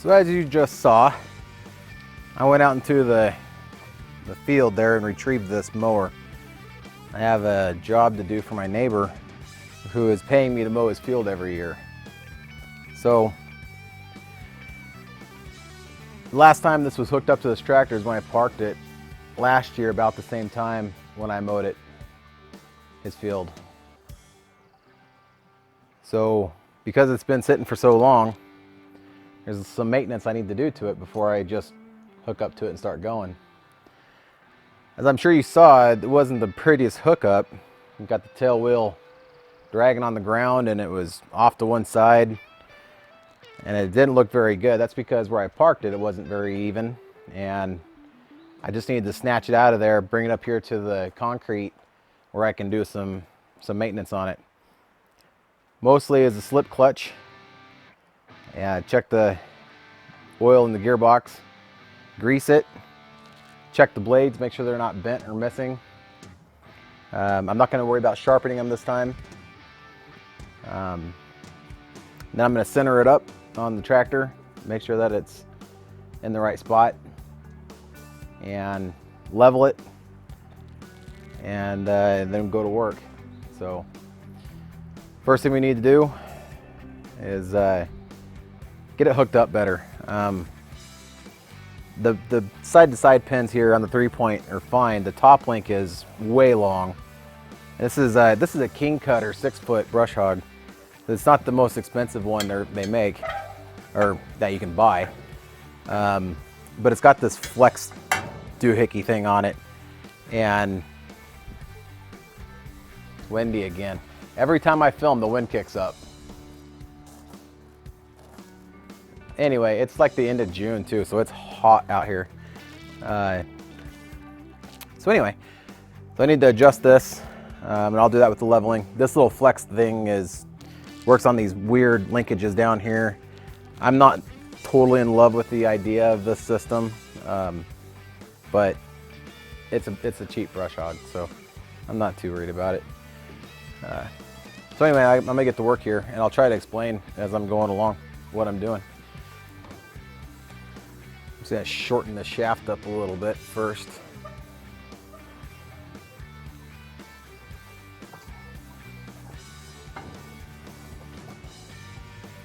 So as you just saw, I went out into the field there and retrieved this mower. I have a job to do for my neighbor who is paying me to mow his field every year. So last time this was hooked up to this tractor is when I parked it last year about the same time when I mowed his field. So because it's been sitting for so long, there's some maintenance I need to do to it before I just hook up to it and start going. As I'm sure you saw, it wasn't the prettiest hookup. You've got the tail wheel dragging on the ground and it was off to one side and it didn't look very good. That's because where I parked it, it wasn't very even, and I just needed to snatch it out of there, bring it up here to the concrete where I can do some maintenance on it. Mostly is a slip clutch. And check the oil in the gearbox, grease it, check the blades, make sure they're not bent or missing. I'm not going to worry about sharpening them this time. Then I'm going to center it up on the tractor, make sure that it's in the right spot, and level it, and then go to work. So first thing we need to do is get it hooked up better. The side-to-side pins here on the 3-point are fine. The top link is way long. This is a King Cutter 6-foot brush hog. It's not the most expensive one they make, or that you can buy, but it's got this flex doohickey thing on it, and it's windy again. Every time I film, the wind kicks up. Anyway, it's like the end of June too, so it's hot out here. So anyway, so I need to adjust this, and I'll do that with the leveling. This little flex thing works on these weird linkages down here. I'm not totally in love with the idea of this system, but it's a cheap brush hog, so I'm not too worried about it. So anyway, I'm gonna get to work here, and I'll try to explain as I'm going along what I'm doing. I'm just gonna shorten the shaft up a little bit first.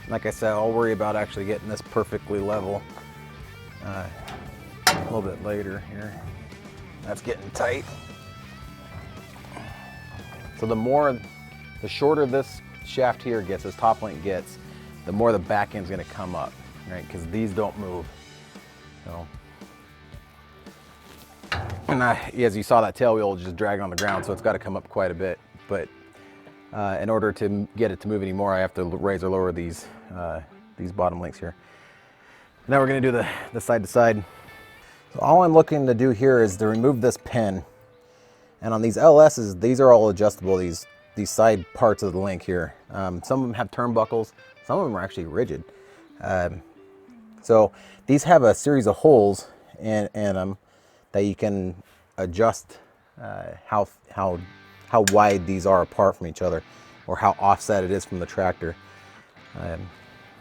Like I said, I'll worry about actually getting this perfectly level a little bit later here. That's getting tight. So the shorter this shaft here gets, this top link gets, the more the back end's gonna come up, right? Because these don't move. So, and as you saw, that tail wheel just dragging on the ground, so it's got to come up quite a bit. But in order to get it to move anymore, I have to raise or lower these bottom links here. Now we're going to do the side to side. So all I'm looking to do here is to remove this pin. And on these LSs, these are all adjustable. These side parts of the link here. Some of them have turnbuckles. Some of them are actually rigid. So these have a series of holes in them that you can adjust how wide these are apart from each other, or how offset it is from the tractor.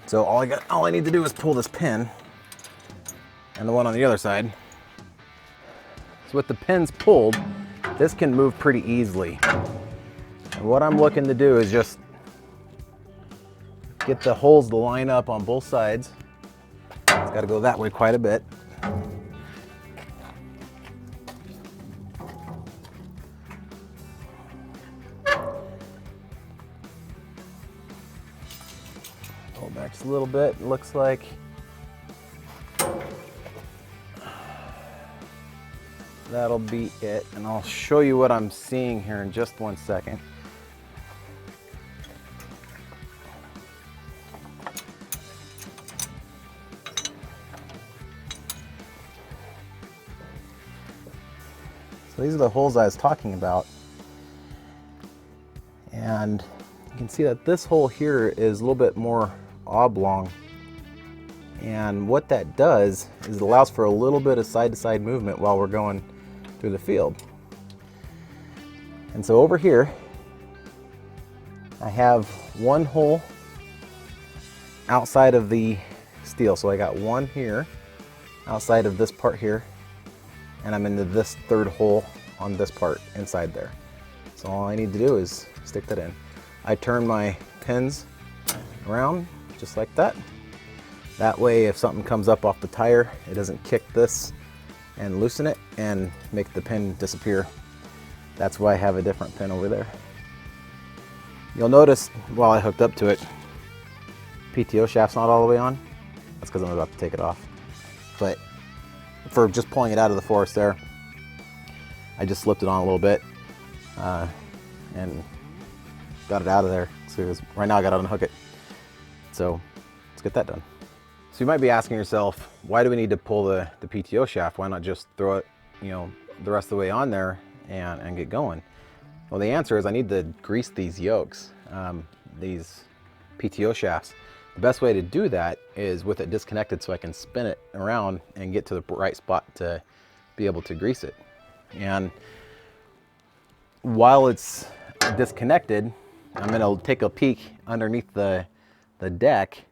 So all I need to do is pull this pin and the one on the other side. So with the pins pulled, this can move pretty easily. And what I'm looking to do is just get the holes to line up on both sides. It's got to go that way quite a bit. Pull back just a little bit. It looks like that'll be it. And I'll show you what I'm seeing here in just one second. So these are the holes I was talking about. And you can see that this hole here is a little bit more oblong. And what that does is it allows for a little bit of side-to-side movement while we're going through the field. And so over here, I have one hole outside of the steel. So I got one here outside of this part here, and I'm into this third hole on this part inside there. So all I need to do is stick that in. I turn my pins around just like that. That way if something comes up off the tire, it doesn't kick this and loosen it and make the pin disappear. That's why I have a different pin over there. You'll notice while I hooked up to it, PTO shaft's not all the way on. That's because I'm about to take it off. But for just pulling it out of the forest there, I just slipped it on a little bit and got it out of there. So right now I got to unhook it. So let's get that done. So you might be asking yourself, why do we need to pull the PTO shaft? Why not just throw it, you know, the rest of the way on there and get going? Well, the answer is I need to grease these yokes, these PTO shafts. The best way to do that is with it disconnected so I can spin it around and get to the right spot to be able to grease it. And while it's disconnected, I'm going to take a peek underneath the deck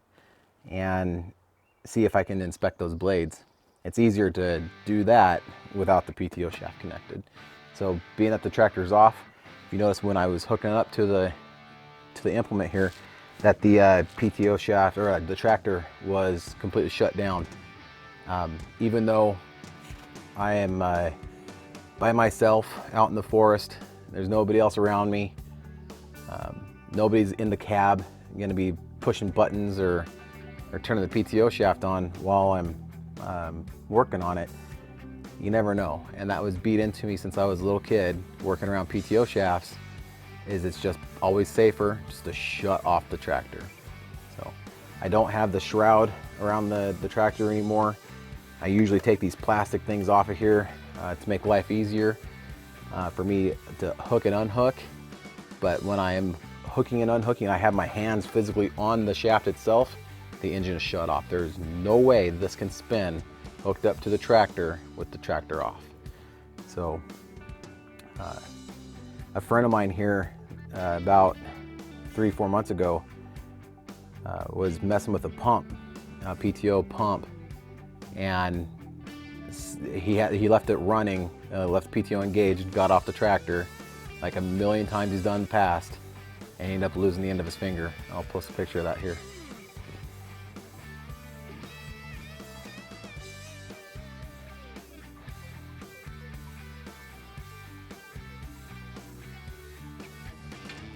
and see if I can inspect those blades. It's easier to do that without the PTO shaft connected. So being that the tractor's off, if you notice when I was hooking up to the implement here, that the PTO shaft or the tractor was completely shut down. Even though I am by myself out in the forest, there's nobody else around me, nobody's in the cab going to be pushing buttons or turning the PTO shaft on while I'm working on it. You never know. And that was beat into me since I was a little kid working around PTO shafts, is it's just always safer just to shut off the tractor. So I don't have the shroud around the tractor anymore. I usually take these plastic things off of here to make life easier for me to hook and unhook. But when I am hooking and unhooking, I have my hands physically on the shaft itself, the engine is shut off. There's no way this can spin hooked up to the tractor with the tractor off. So a friend of mine here about 3-4 months ago was messing with a pump, a PTO pump, and he left it running, left PTO engaged, got off the tractor like 1,000,000 times he's done in the past, and he ended up losing the end of his finger. I'll post a picture of that here.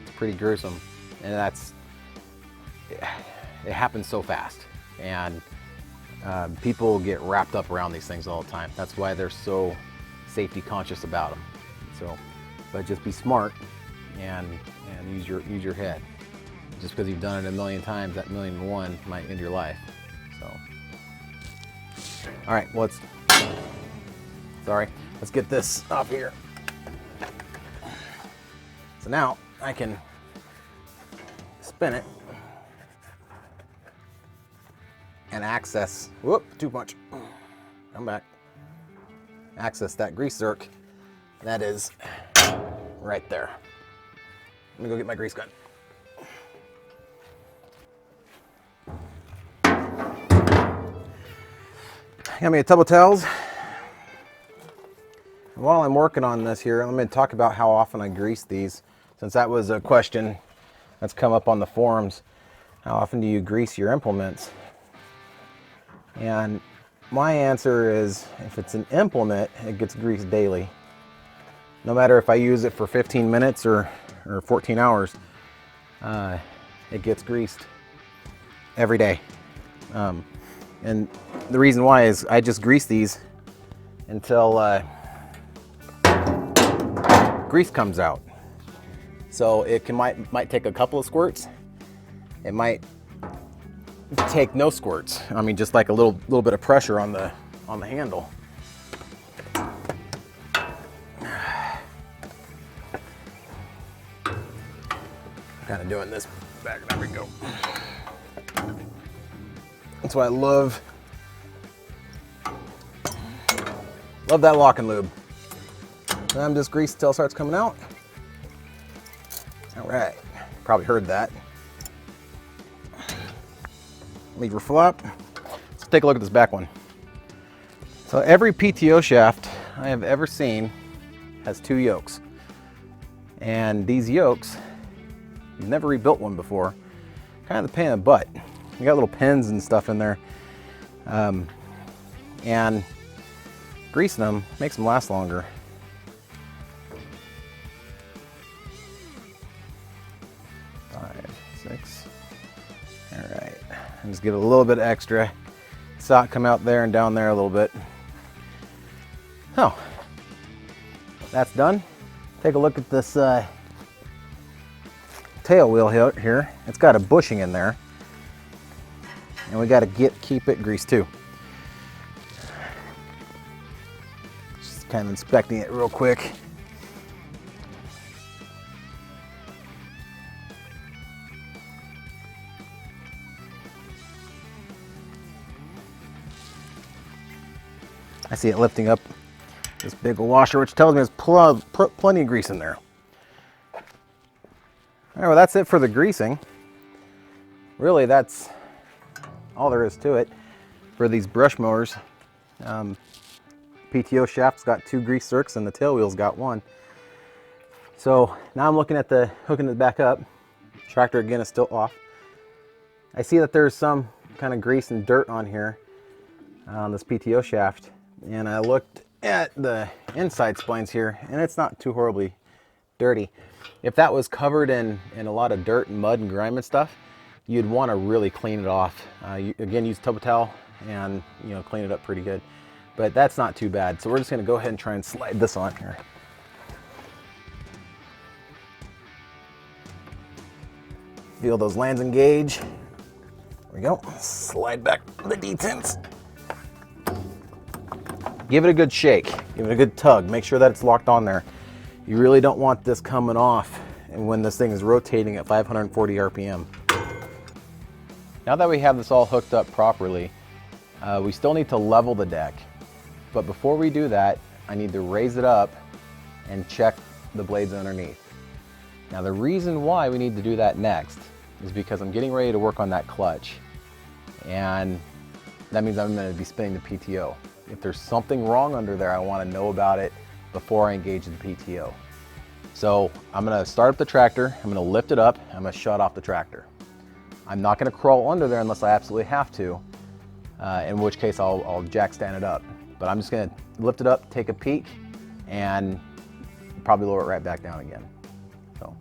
It's pretty gruesome, and it happens so fast, and people get wrapped up around these things all the time. That's why they're so safety conscious about them. So, but just be smart and use your head. Just because you've done it 1,000,000 times, that 1,000,001 might end your life. So, all right, well, let's get this off here. So now I can spin it and access, whoop, too much. Come back. Access that grease zerk. That is right there. Let me go get my grease gun. Got me a tub of towels. While I'm working on this here, let me talk about how often I grease these, since that was a question that's come up on the forums. How often do you grease your implements? And my answer is, if it's an implement, it gets greased daily. No matter if I use it for 15 minutes or 14 hours, it gets greased every day. And the reason why is I just grease these until grease comes out. So it might take a couple of squirts. It might take no squirts. I mean, just like a little bit of pressure on the handle. Kind of doing this back. There we go. That's why I love that lock and lube. And I'm just greased until it starts coming out. All right, probably heard that. Lever flop. take a look at this back one. So every PTO shaft I have ever seen has 2 yokes. And these yokes, you've never rebuilt one before, kind of the pain in the butt. You got little pins and stuff in there. And greasing them makes them last longer. Five, 6. All right, and just give it a little bit extra. Saw it come out there and down there a little bit. Oh, that's done. Take a look at this tail wheel here. It's got a bushing in there, and we got to keep it greased too. Just kind of inspecting it real quick. I see it lifting up this big washer, which tells me there's plenty of grease in there. All right, well, that's it for the greasing. Really, that's all there is to it for these brush mowers. PTO shaft's got 2 grease zerks and the tail wheel's got 1. So now I'm looking at hooking it back up. Tractor again is still off. I see that there's some kind of grease and dirt on here on this PTO shaft. And I looked at the inside splines here, and it's not too horribly dirty. If that was covered in a lot of dirt and mud and grime and stuff, you'd want to really clean it off. Again, use tub towel and clean it up pretty good. But that's not too bad. So we're just going to go ahead and try and slide this on here. Feel those lands engage. There we go. Slide back the detents. Give it a good shake, give it a good tug, make sure that it's locked on there. You really don't want this coming off and when this thing is rotating at 540 RPM. Now that we have this all hooked up properly, we still need to level the deck. But before we do that, I need to raise it up and check the blades underneath. Now the reason why we need to do that next is because I'm getting ready to work on that clutch. And that means I'm going to be spinning the PTO. If there's something wrong under there, I want to know about it before I engage the PTO. So I'm going to start up the tractor, I'm going to lift it up, I'm going to shut off the tractor. I'm not going to crawl under there unless I absolutely have to, in which case I'll jack stand it up. But I'm just going to lift it up, take a peek, and probably lower it right back down again. So.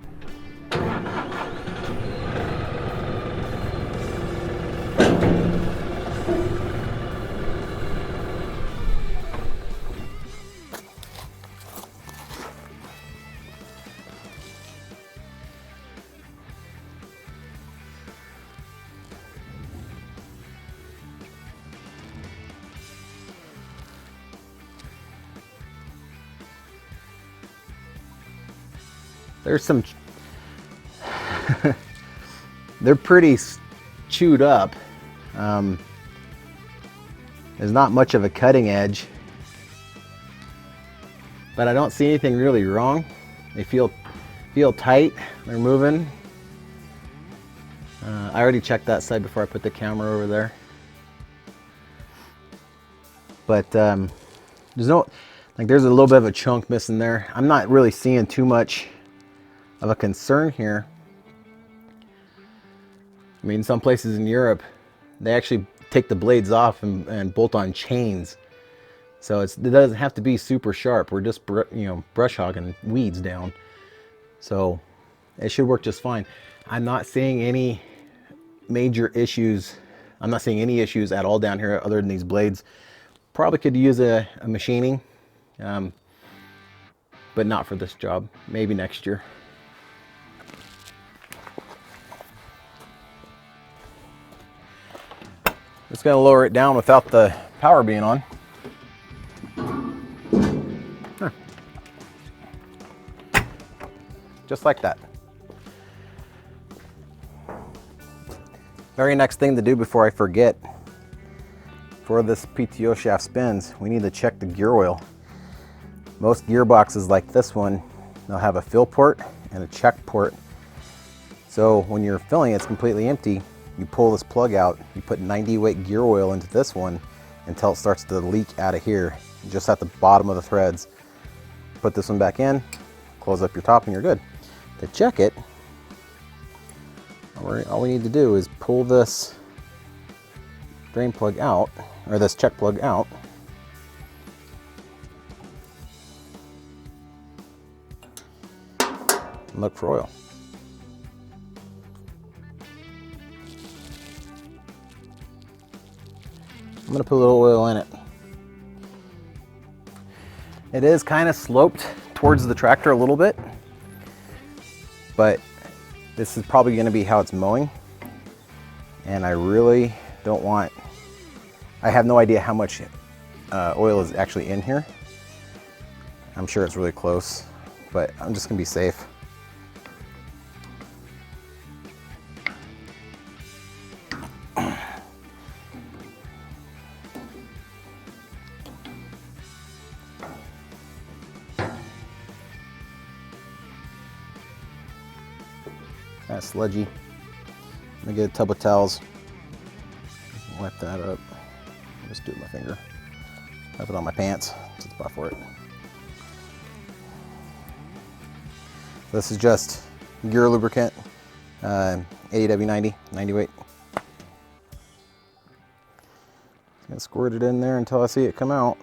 There's some, they're pretty chewed up. There's not much of a cutting edge, but I don't see anything really wrong. They feel tight, they're moving. I already checked that side before I put the camera over there. But there's there's a little bit of a chunk missing there. I'm not really seeing too much of a concern here. I mean, some places in Europe, they actually take the blades off and bolt on chains. So it doesn't have to be super sharp. We're just brush hogging weeds down. So it should work just fine. I'm not seeing any major issues. I'm not seeing any issues at all down here other than these blades. Probably could use a machining, but not for this job. Maybe next year. Just going to lower it down without the power being on. Just like that. Very next thing to do before I forget, before this PTO shaft spins, we need to check the gear oil. Most gearboxes like this one, they'll have a fill port and a check port. So when you're filling, it's completely empty. you pull this plug out, you put 90 weight gear oil into this one until it starts to leak out of here, just at the bottom of the threads. Put this one back in, close up your top, and you're good. To check it, all we need to do is pull this drain plug out, or this check plug out. And look for oil. I'm gonna put a little oil in it. It is kind of sloped towards the tractor a little bit, but this is probably gonna be how it's mowing. And I really don't want, I have no idea how much oil is actually in here. I'm sure it's really close, but I'm just gonna be safe. Kind of sludgy. I'm gonna get a tub of towels, wipe that up. Just do it with my finger. Wipe it on my pants. That's the spot for it. This is just gear lubricant, AEW90, 90 weight. I'm gonna squirt it in there until I see it come out.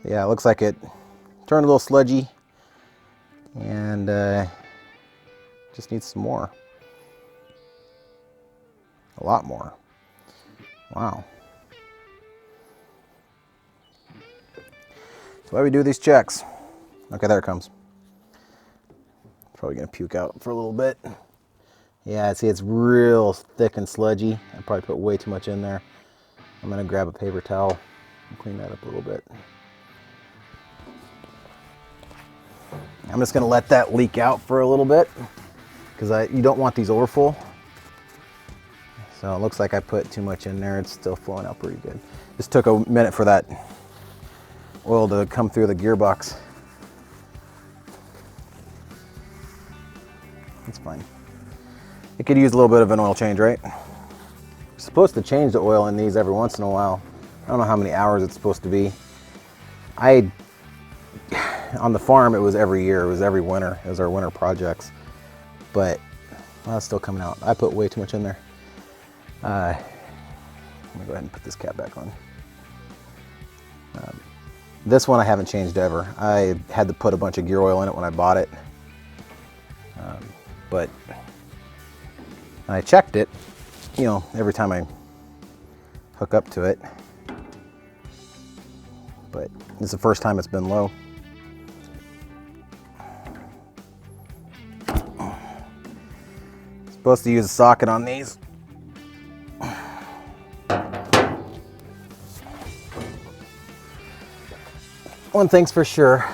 Yeah, it looks like it turned a little sludgy, and just needs some more. A lot more. Wow. So why we do these checks? Okay, there it comes. Probably gonna puke out for a little bit. Yeah, see, it's real thick and sludgy. I probably put way too much in there. I'm gonna grab a paper towel and clean that up a little bit. I'm just gonna let that leak out for a little bit, because you don't want these overfull. So it looks like I put too much in there. It's still flowing out pretty good. Just took a minute for that oil to come through the gearbox. That's fine. It could use a little bit of an oil change, right? You're supposed to change the oil in these every once in a while. I don't know how many hours it's supposed to be. On the farm, it was every year. It was every winter. It was our winter projects. But well, it's still coming out. I put way too much in there. Let me go ahead and put this cap back on. This one I haven't changed ever. I had to put a bunch of gear oil in it when I bought it. But I checked it, you know, every time I hook up to it. But this is the first time it's been low. Supposed to use a socket on these. One thing's for sure,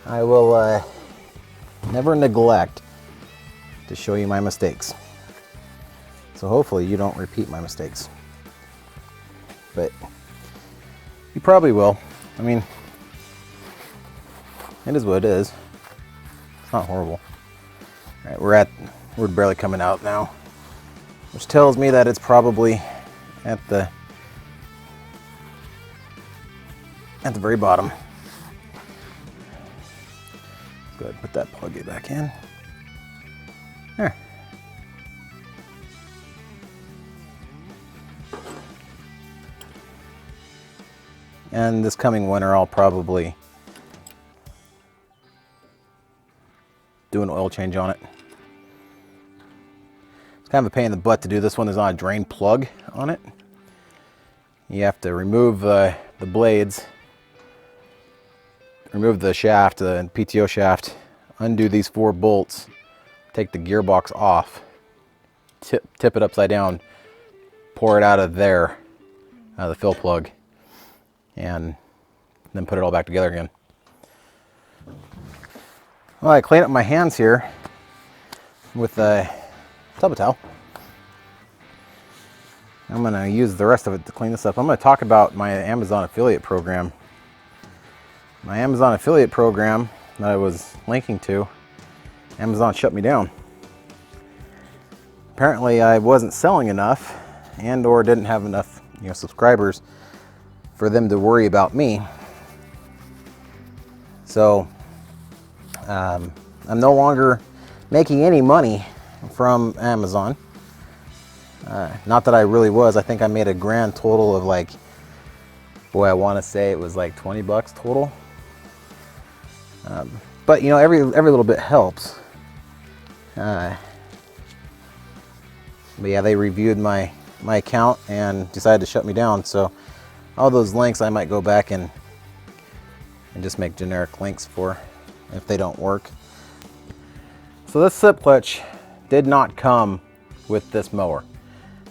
I will never neglect to show you my mistakes. So hopefully you don't repeat my mistakes. But you probably will. I mean, it is what it is. It's not horrible. All right, we're barely coming out now, which tells me that it's probably at the very bottom. Let's go ahead and put that plug it back in. There. And this coming winter, I'll probably do an oil change on it. It's kind of a pain in the butt to do this one. There's not a drain plug on it. You have to remove the blades, remove the shaft, the PTO shaft, undo these 4 bolts, take the gearbox off, tip it upside down, pour it out of there, out of the fill plug, and then put it all back together again. Well, I clean up my hands here with a tub of towel. I'm going to use the rest of it to clean this up. I'm going to talk about my Amazon affiliate program. My Amazon affiliate program that I was linking to Amazon shut me down. Apparently I wasn't selling enough and or didn't have enough, subscribers for them to worry about me. So I'm no longer making any money from Amazon. Not that I really was. I think I made a grand total of like, boy, I want to say it was like 20 bucks total. But every little bit helps. But yeah, they reviewed my account and decided to shut me down. So all those links I might go back and just make generic links for if they don't work. So this slip clutch did not come with this mower.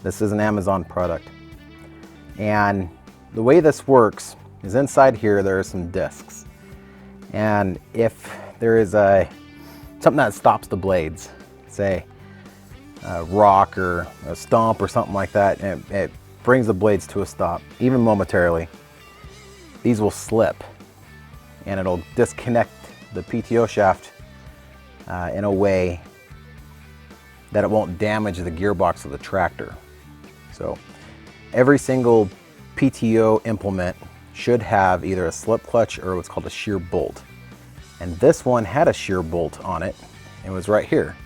This is an Amazon product. And the way this works is inside here there are some discs. And if there is something that stops the blades, say a rock or a stump or something like that, and it brings the blades to a stop, even momentarily, these will slip and it'll disconnect the PTO shaft in a way that it won't damage the gearbox of the tractor. So every single PTO implement should have either a slip clutch or what's called a shear bolt. And this one had a shear bolt on it. It was right here.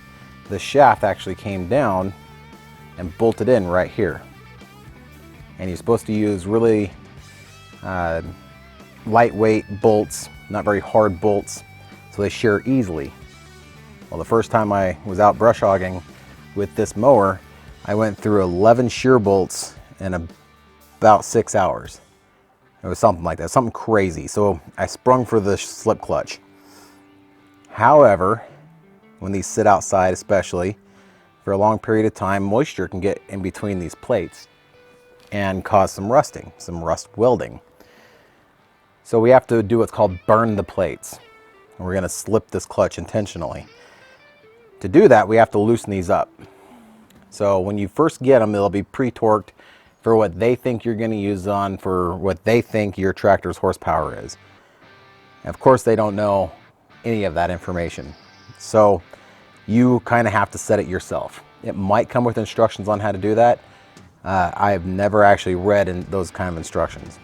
The shaft actually came down and bolted in right here. And you're supposed to use really lightweight bolts, not very hard bolts, so they shear easily. Well, the first time I was out brush hogging with this mower, I went through 11 shear bolts in about 6 hours. It was something like that, something crazy. So I sprung for the slip clutch. However, when these sit outside, especially for a long period of time, moisture can get in between these plates and cause some rusting, some rust welding. So we have to do what's called burn the plates. And we're going to slip this clutch intentionally. To do that, we have to loosen these up. So when you first get them, they'll be pre-torqued for what they think you're going to use on, for what they think your tractor's horsepower is. And of course, they don't know any of that information. So you kind of have to set it yourself. It might come with instructions on how to do that. I've never actually read those kind of instructions.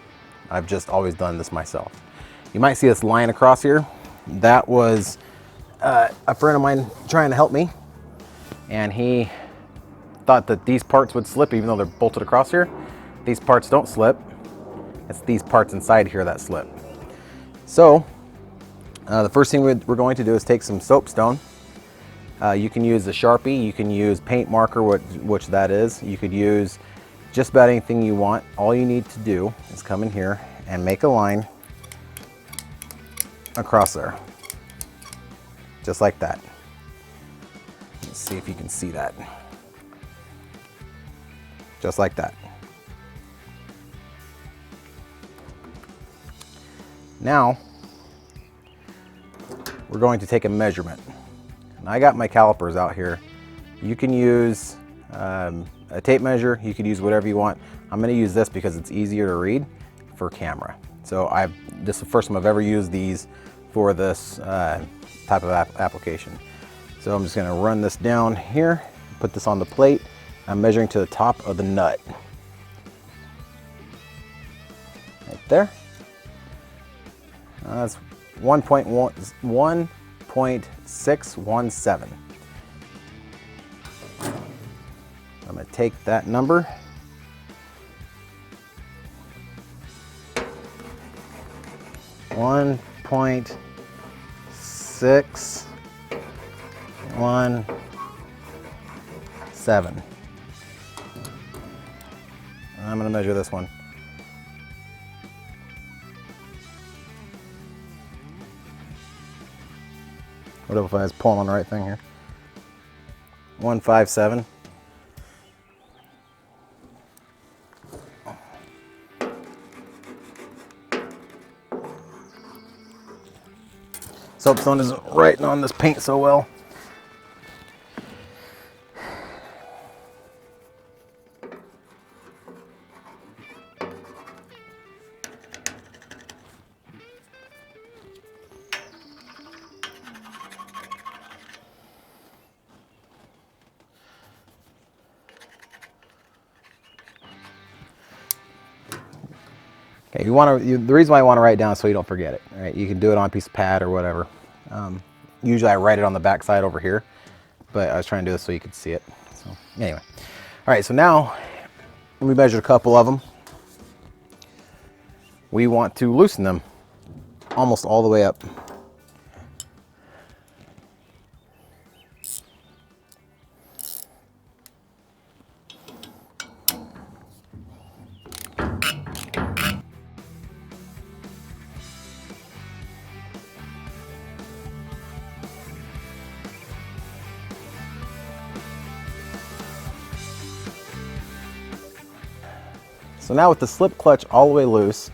I've just always done this myself. You might see this line across here. That was a friend of mine trying to help me, and he thought that these parts would slip even though they're bolted across here. These parts don't slip. It's these parts inside here that slip. So the first thing we're going to do is take some soapstone. You can use a Sharpie, you can use paint marker, which that is. You could use just about anything you want. All you need to do is come in here and make a line across there. Just like that. Let's see if you can see that. Just like that. Now, we're going to take a measurement. And I got my calipers out here. You can use a tape measure, you could use whatever you want. I'm going to use this because it's easier to read for camera. So this is the first time I've ever used these for this type of application. So I'm just going to run this down here, put this on the plate. I'm measuring to the top of the nut. Right there. That's 1.617. I'm going to take that number, $1.617. I'm going to measure this one. What if I was pulling on the right thing here? 157. Soapstone isn't writing on this paint so well. Okay, the reason why I want to write it down is so you don't forget it. Right? You can do it on a piece of pad or whatever. Usually I write it on the back side over here, but I was trying to do this so you could see it. So anyway, all right. So now we measured a couple of them. We want to loosen them almost all the way up. So now with the slip clutch all the way loose,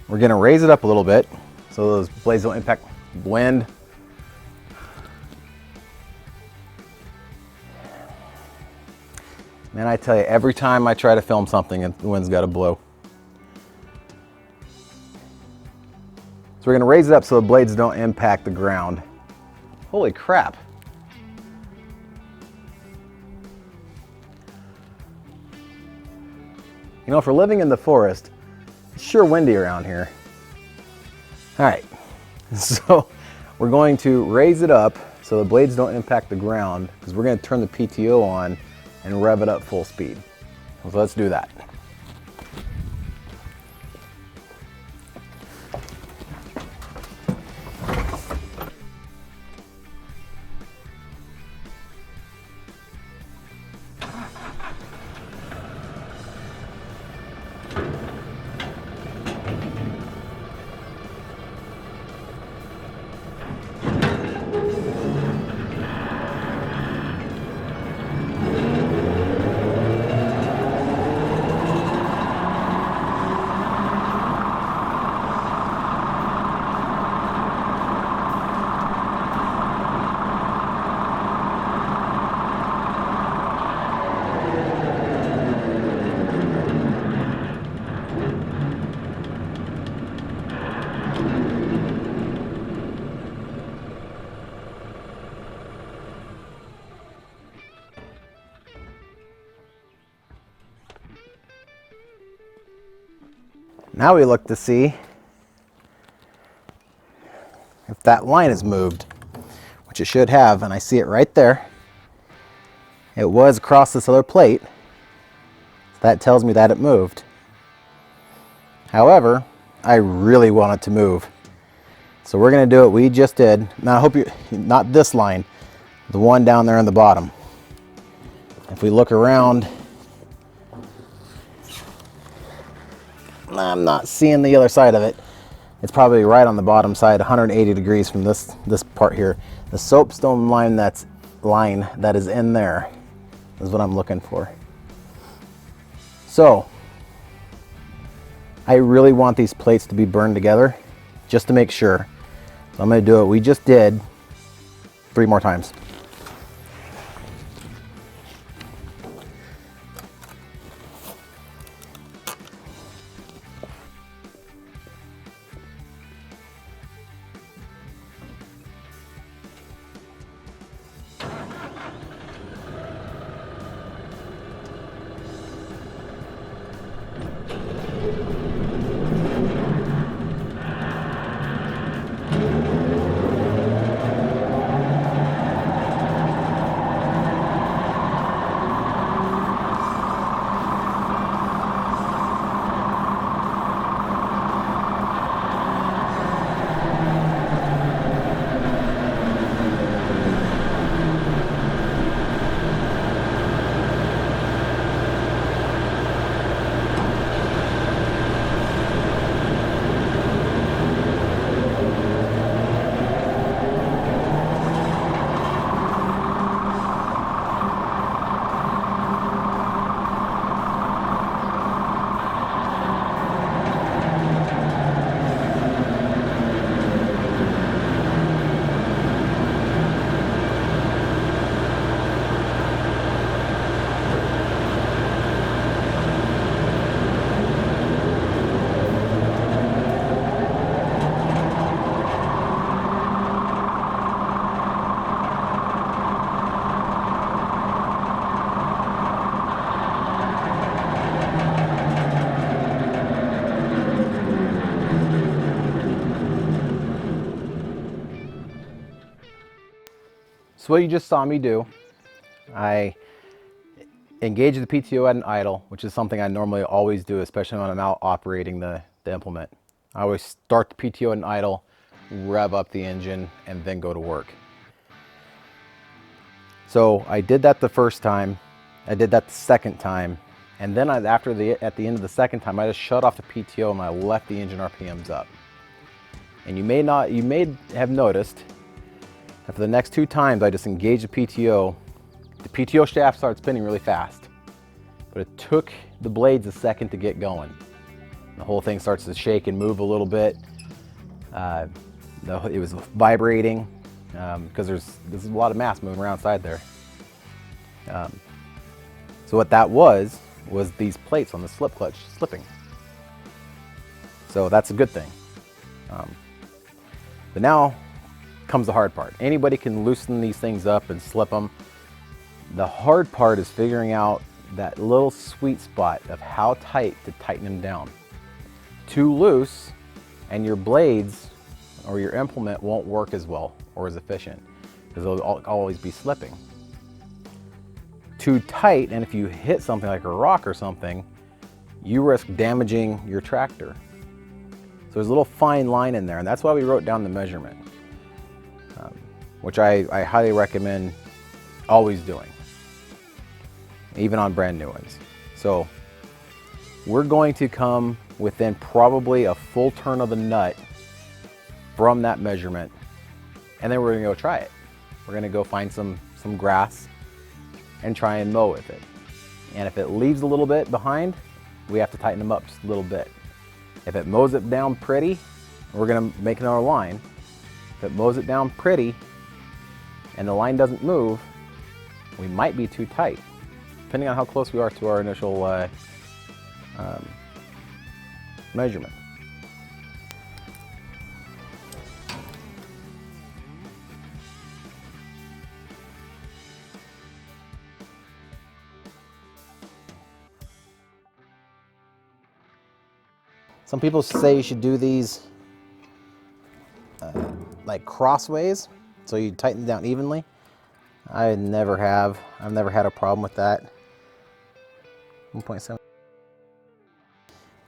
we're going to raise it up a little bit so those blades don't impact wind. Man, I tell you, every time I try to film something, the wind's got to blow. So we're going to raise it up so the blades don't impact the ground. Holy crap. You know, if we're living in the forest, it's sure windy around here. All right, so we're going to raise it up so the blades don't impact the ground, because we're going to turn the PTO on and rev it up full speed. So let's do that. Now we look to see if that line is moved, which it should have, and I see it right there. It was across this other plate. So that tells me that it moved. However, I really want it to move. So we're going to do what we just did. Now I hope you, not this line, the one down there in the bottom. If we look around, I'm not seeing the other side of it. It's probably right on the bottom side, 180 degrees from this part here. The soapstone line that is in there is what I'm looking for. So I really want these plates to be burned together just to make sure. So I'm going to do what we just did 3 more times. So what you just saw me do, I engage the PTO at an idle, which is something I normally always do, especially when I'm out operating the implement. I always start the PTO at an idle, rev up the engine, and then go to work. So I did that the first time, I did that the second time, and then at the end of the second time, I just shut off the PTO and I left the engine RPMs up. And you may have noticed that for the next 2 times I just engaged the PTO shaft started spinning really fast. But it took the blades a second to get going. The whole thing starts to shake and move a little bit. It was vibrating because there's a lot of mass moving around inside there. So what that was these plates on the slip clutch slipping. So that's a good thing. But now comes the hard part. Anybody can loosen these things up and slip them. The hard part is figuring out that little sweet spot of how tight to tighten them down. Too loose and your blades or your implement won't work as well or as efficient because they'll always be slipping. Too tight, and if you hit something like a rock or something, you risk damaging your tractor. So there's a little fine line in there, and that's why we wrote down the measurement, which I highly recommend always doing, even on brand new ones. So we're going to come within probably a full turn of the nut from that measurement, and then we're gonna go try it. We're gonna go find some grass and try and mow with it. And if it leaves a little bit behind, we have to tighten them up just a little bit. If it mows it down pretty, we're gonna make another line. If it mows it down pretty and the line doesn't move, we might be too tight, depending on how close we are to our initial measurement. Some people say you should do these like crossways, so you tighten them down evenly. I never have. I've never had a problem with that. 1.7.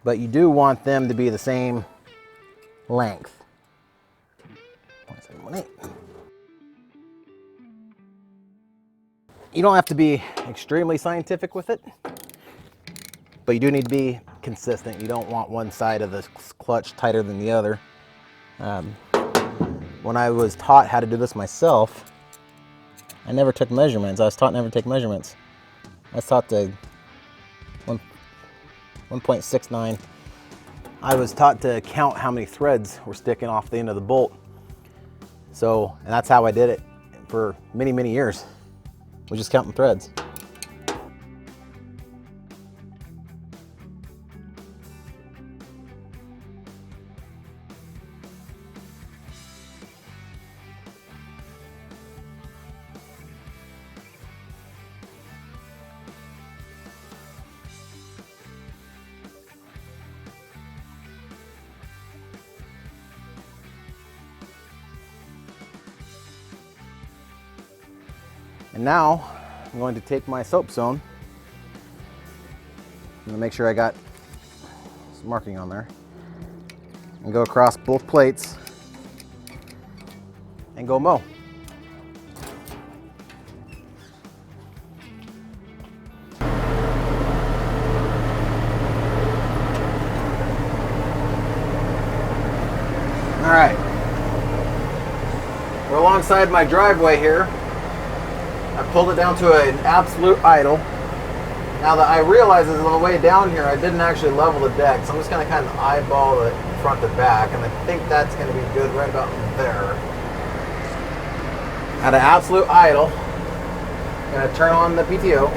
But you do want them to be the same length. 0.718. You don't have to be extremely scientific with it, but you do need to be consistent. You don't want one side of the clutch tighter than the other. When I was taught how to do this myself, I never took measurements. I was taught never to take measurements. I was taught to 1.69. I was taught to count how many threads were sticking off the end of the bolt. So, and that's how I did it for many, many years. We're just counting threads. And now I'm going to take my soap zone. I'm gonna make sure I got some marking on there and go across both plates and go mow. All right, we're alongside my driveway here. I pulled it down to an absolute idle. Now that I realize is on the way down here, I didn't actually level the deck, so I'm just going to kind of eyeball the front to back, and I think that's going to be good right about there. At an absolute idle, I'm going to turn on the PTO.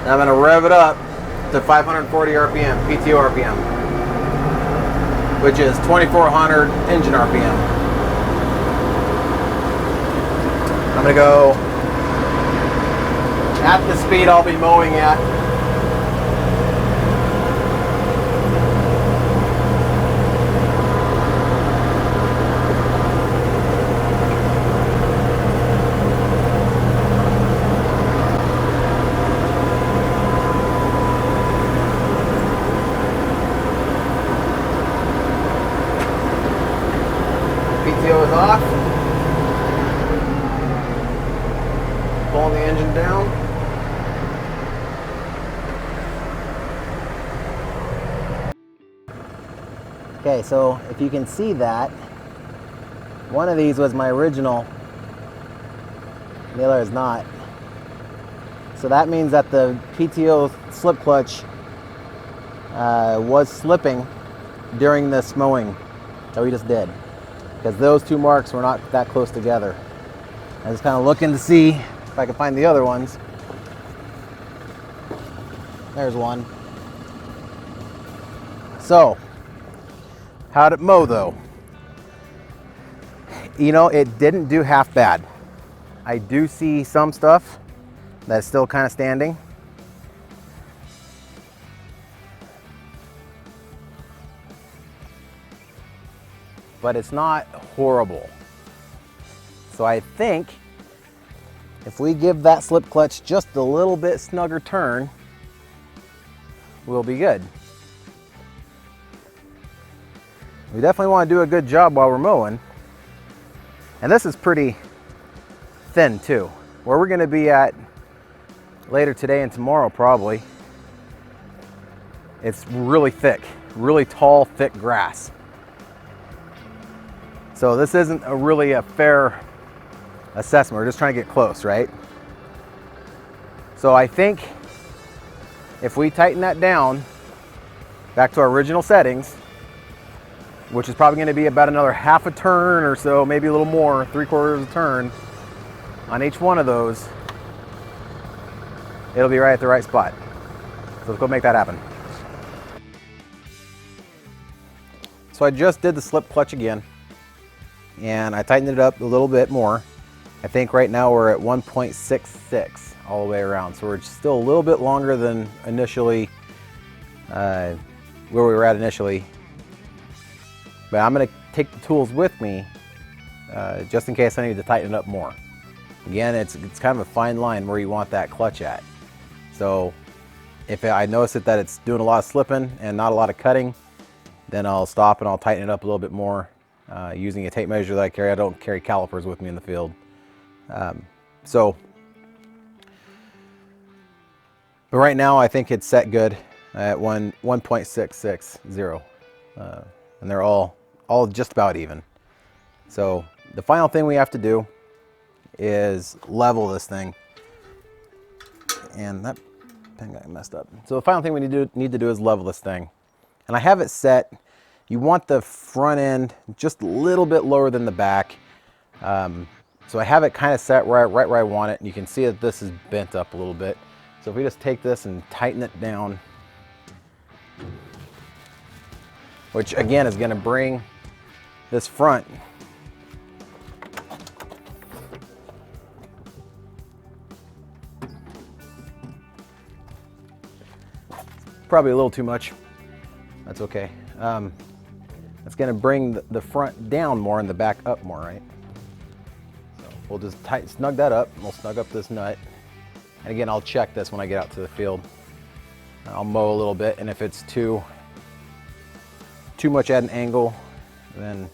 And I'm going to rev it up to 540 RPM, PTO RPM, which is 2400 engine RPM. I'm going to go at the speed I'll be mowing at. slowing the engine down. Okay, so if you can see that, one of these was my original, the other is not. So that means that the PTO slip clutch was slipping during this mowing that we just did, because those two marks were not that close together. I was kind of looking to see if I could find the other ones. There's one. So, how'd it mow though? You know, it didn't do half bad. I do see some stuff that's still kind of standing. But it's not horrible. So I think if we give that slip clutch just a little bit snugger turn, we'll be good. We definitely want to do a good job while we're mowing. And this is pretty thin too. Where we're going to be at later today and tomorrow probably, it's really thick, really tall, thick grass. So this isn't really a fair assessment. We're just trying to get close, right? So I think if we tighten that down back to our original settings, which is probably going to be about another half a turn or so, maybe a little more, 3/4 of a turn on each one of those, it'll be right at the right spot. So let's go make that happen. So I just did the slip clutch again, and I tightened it up a little bit more. I think right now we're at 1.66 all the way around. So we're still a little bit longer than initially, where we were at initially. But I'm gonna take the tools with me just in case I need to tighten it up more. Again, it's kind of a fine line where you want that clutch at. So if I notice that it's doing a lot of slipping and not a lot of cutting, then I'll stop and I'll tighten it up a little bit more using a tape measure that I carry. I don't carry calipers with me in the field. But right now I think it's set good at 1.660, and they're all just about even. So the final thing we have to do is level this thing, and that thing got messed up. So the final thing we need to do is level this thing, and I have it set. You want the front end just a little bit lower than the back. So I have it kind of set right where I want it, and you can see that this is bent up a little bit. So if we just take this and tighten it down, which again is going to bring this front probably a little too much. That's okay. It's going to bring the front down more and the back up more, right? So we'll just snug that up, and we'll snug up this nut. And again, I'll check this when I get out to the field. I'll mow a little bit, and if it's too much at an angle, then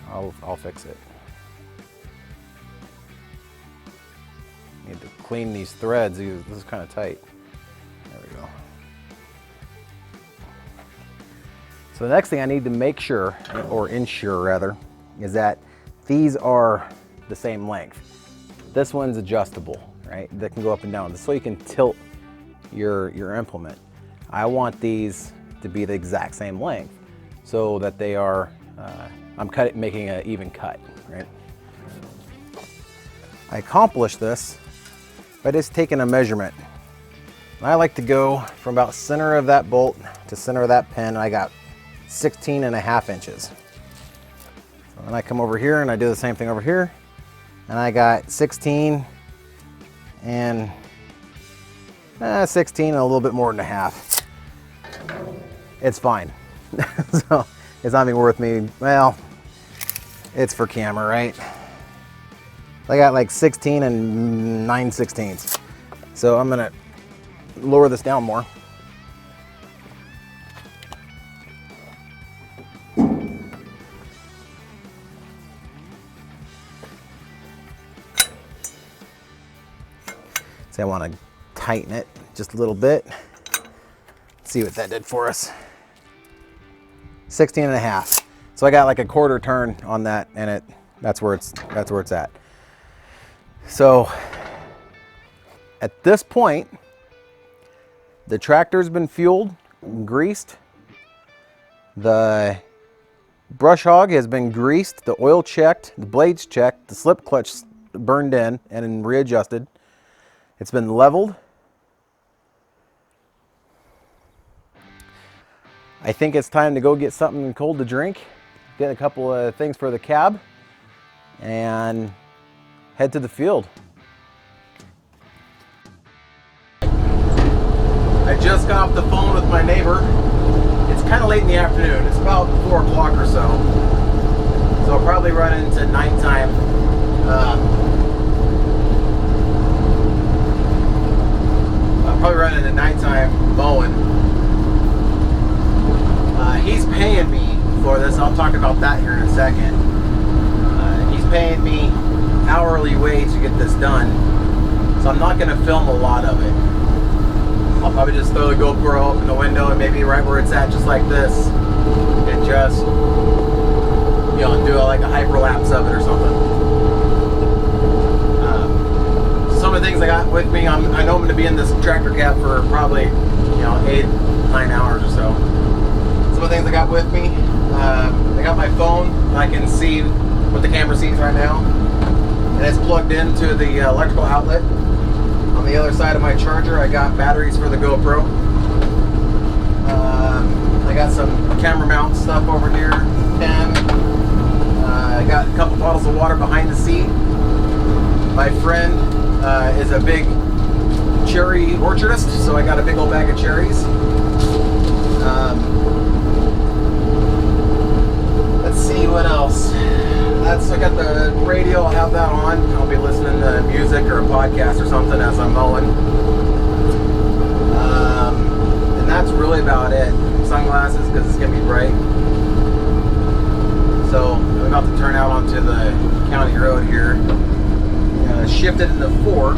I'll fix it. Need to clean these threads. This is kind of tight. There we go. So the next thing I need to make sure, or ensure rather, is that these are the same length. This one's adjustable, right? That can go up and down, so you can tilt your implement. I want these to be the exact same length so that they are, I'm making an even cut, right? I accomplish this by just taking a measurement. I like to go from about center of that bolt to center of that pin. I got 16.5 inches. So then I come over here and I do the same thing over here, and I got 16 and 16 and a little bit more than a half. It's fine. So it's not even worth me. Well, it's for camera, right? I got like 16 and 9/16. So I'm gonna lower this down more. See, I want to tighten it just a little bit. See what that did for us. 16 and a half. So I got like a quarter turn on that, and that's where it's at. So at this point, the tractor's been fueled and greased. The brush hog has been greased, the oil checked, the blades checked, the slip clutch burned in and readjusted. It's been leveled. I think it's time to go get something cold to drink, get a couple of things for the cab, and head to the field. I just got off the phone with my neighbor. It's kind of late in the afternoon. It's about 4 o'clock or so. So I'll probably run into nighttime. I'll probably run into nighttime mowing. He's paying me for this. I'll talk about that here in a second. He's paying me hourly wage to get this done. So I'm not going to film a lot of it. I'll probably just throw the GoPro up in the window and maybe right where it's at, just like this, and just, you know, do like a hyperlapse of it or something. Some of the things I got with me, I know I'm going to be in this tractor cab for probably, you know, 8-9 hours or so. Some of the things I got with me, I got my phone. I can see what the camera sees right now, and it's plugged into the electrical outlet. On the other side of my charger, I got batteries for the GoPro. I got some camera mount stuff over here, pen. I got a couple bottles of water behind the seat. My friend is a big cherry orchardist, so I got a big old bag of cherries. Let's see what else. I got the radio, I'll have that on. I'll be listening to music or a podcast or something as I'm mowing. And that's really about it. Sunglasses, because it's going to be bright. So I'm about to turn out onto the county road here. Shifted into 4.